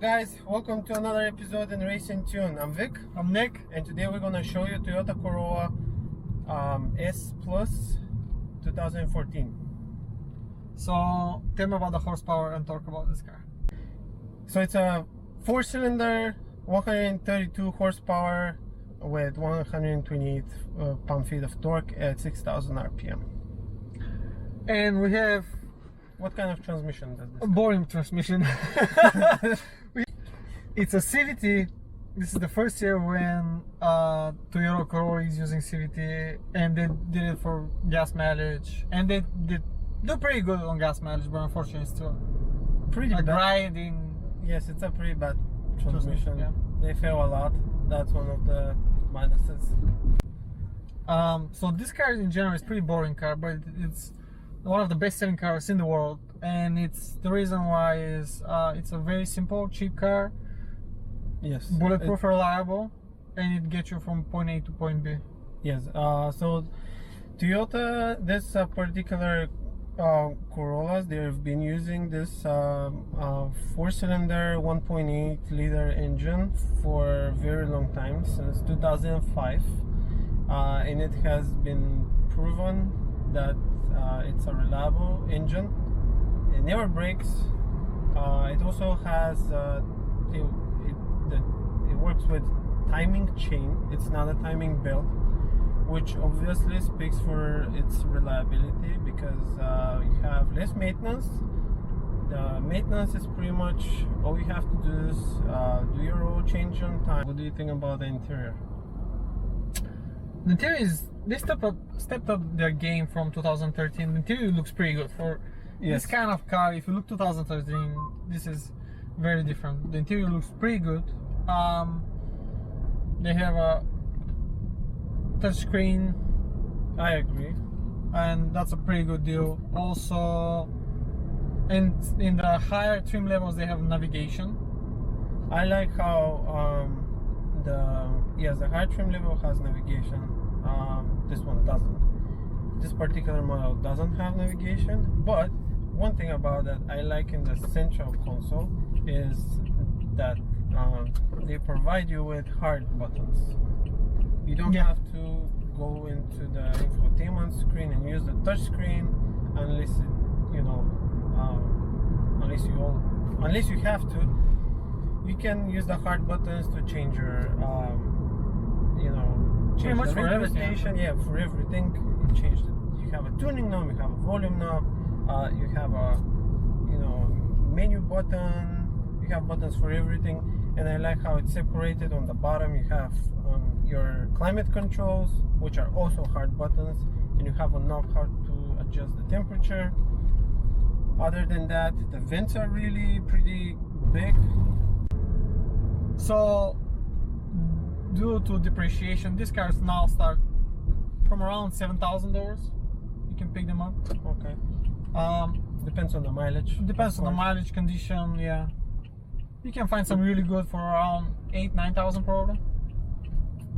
guys, welcome to another episode in Race&Tune. I'm Vic. I'm Nick. And today we're going to show you Toyota Corolla S Plus 2014. So tell me about the horsepower and torque about this car. So it's a 4-cylinder, 132 horsepower with 128 pound-feet of torque at 6,000 RPM. And we have What kind of transmission does this? a boring transmission. It's a CVT. This is the first year when Toyota Corolla is using CVT, and they did it for gas mileage, and they do pretty good on gas mileage, but unfortunately it's still Pretty bad. grinding. Yes, it's a pretty bad transmission. Yeah. They fail a lot. That's one of the minuses. So this car in general is pretty boring car, but it's one of the best-selling cars in the world, and it's the reason why is it's a very simple, cheap car, Yes. bulletproof, reliable, and it gets you from point A to point B. Yes. So Toyota, this particular Corollas, they've been using this 4-cylinder 1.8 liter engine for a very long time, since 2005, and it has been proven that it's a reliable engine. It never breaks. It also has it works with timing chain. It's not a timing belt, which obviously speaks for its reliability, because you have less maintenance. The maintenance is pretty much all you have to do is do your oil change on time. What do you think about the interior? The interior is, they stepped up their game from 2013. The interior looks pretty good for Yes. this kind of car. If you look 2013, this is very different. The interior looks pretty good. They have a touchscreen, I agree. and that's a pretty good deal. Also, and in the higher trim levels, they have navigation. I like how the high trim level has navigation. This one doesn't. This particular model doesn't have navigation, but one thing about that I like in the central console is that they provide you with hard buttons. You don't Yeah. have to go into the infotainment screen and use the touch screen unless unless you have to. You can use the hard buttons to change your Pretty much the for radio everything. station. Yeah, for everything. You changed it. You have a tuning knob, you have a volume knob, you have a menu button, you have buttons for everything. And I like how it's separated. On the bottom you have your climate controls, which are also hard buttons, and you have a knob how to adjust the temperature. Other than that, the vents are really pretty big. So, due to depreciation, these cars now start from around $7,000. You can pick them up. Okay. Depends on the mileage. Depends of on the course. mileage condition. Yeah, you can find some really good for around 8,000-9,000 probably.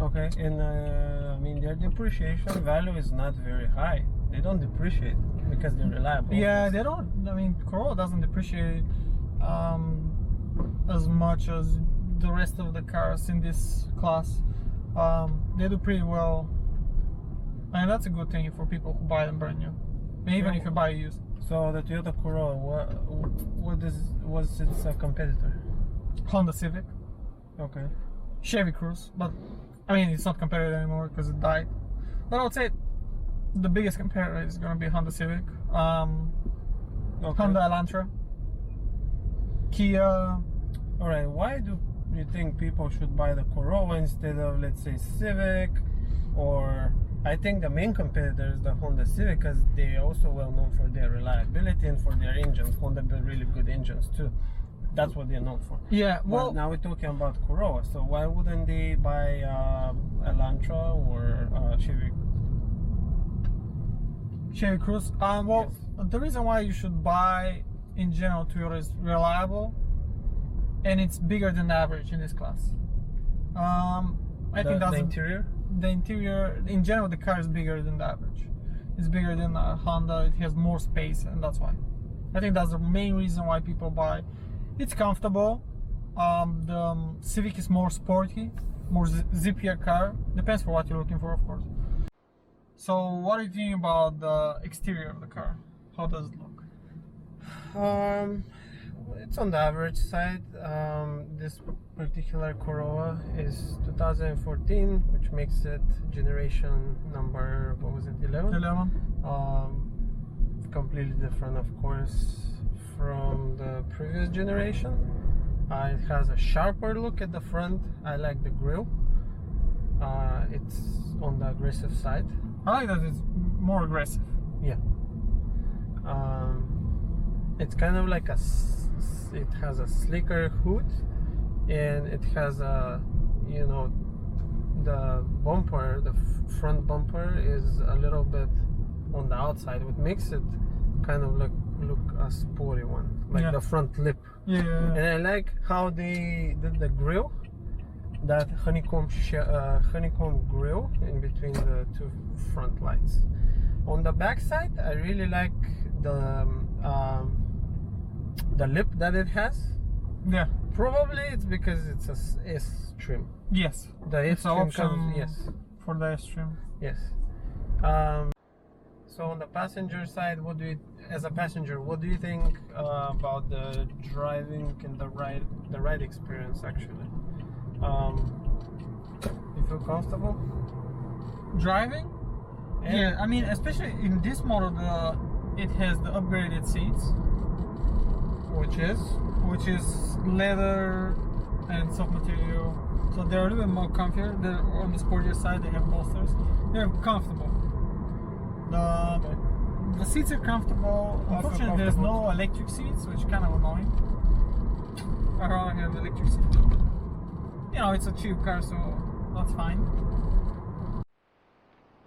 Okay, and I mean, their depreciation value is not very high. They don't depreciate because they're reliable. Yeah, they don't. I mean, Corolla doesn't depreciate as much as the rest of the cars in this class. They do pretty well, and that's a good thing for people who buy them brand new, and even Yeah. if you buy used. So the Toyota Corolla, what's its competitor? Honda Civic, Okay. Chevy Cruze, but I mean it's not competitive anymore because it died. But I would say the biggest competitor is going to be Honda Civic, Okay. Honda Elantra, Kia. All right. Why do you think people should buy the Corolla instead of, let's say, Civic? Or I think the main competitor is the Honda Civic, because they're also well known for their reliability and for their engines. Honda build really good engines too. That's what they're known for. Yeah, But well, now we're talking about Corolla, so why wouldn't they buy Elantra or Chevy Cruze. Well, Yes. the reason why you should buy in general Toyota is reliable, and it's bigger than average in this class. I think that's the interior? the interior. In general, the car is bigger than the average. It's bigger than a Honda. It has more space, and that's why. I think that's the main reason why people buy. It's comfortable. The Civic is more sporty, more zippier car. Depends for what you're looking for, of course. So what do you think about the exterior of the car? How does it look? It's on the average side. This particular Corolla is 2014, which makes it generation number, what was it, 11? 11. Completely different, of course, from the previous generation. It has a sharper look at the front. I like the grille. It's on the aggressive side. I like that it's more aggressive. Yeah. It's kind of like it has a slicker hood, and it has a, you know, the bumper, the front bumper is a little bit on the outside, which makes it kind of look a sporty one, like the front lip. Yeah. And I like how they did the grille, that honeycomb grille in between the two front lights. On the back side, I really like the lip that it has. Yeah. Probably it's because it's a S trim. Yes. The S trim option comes, yes. For the S trim. Yes. So on the passenger side, as a passenger, what do you think about the driving and the ride experience actually? You feel comfortable Driving? Yeah, I mean, especially in this model, it has the upgraded seats, which is leather and soft material, so they're a little bit more comfier. They're on the sportier side. They have bolsters. They're comfortable. The seats are comfortable. Unfortunately, there's no electric seats, which is kind of annoying. I rather have electric seats. You know, it's a cheap car, so that's fine.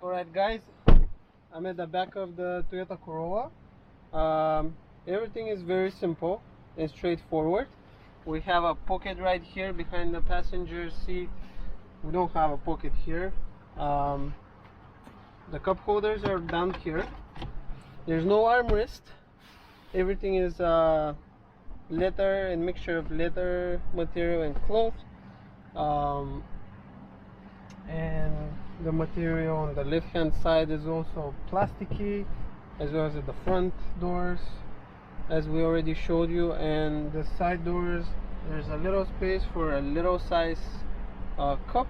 Alright guys, I'm at the back of the Toyota Corolla. Everything is very simple and straightforward. We have a pocket right here behind the passenger seat. We don't have a pocket here. The cup holders are down here. There's no armrest. Everything is leather and mixture of leather material and cloth. And the material on the left hand side is also plasticky, as well as at the front doors, as we already showed you. And the side doors, there's a little space for a little size cup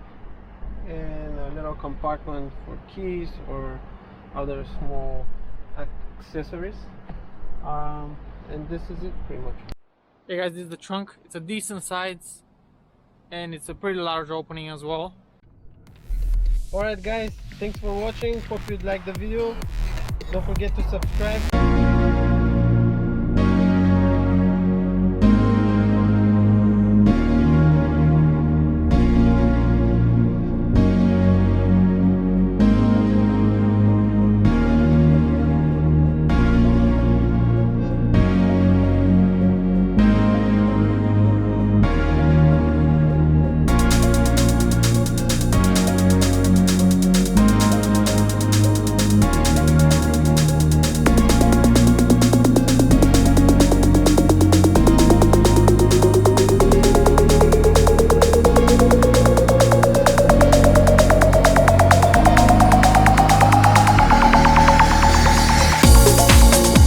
and a little compartment for keys or other small accessories. And this is it pretty much. Hey guys, this is the trunk. It's a decent size and it's a pretty large opening as well. Alright guys, thanks for watching. Hope you liked the video. Don't forget to subscribe.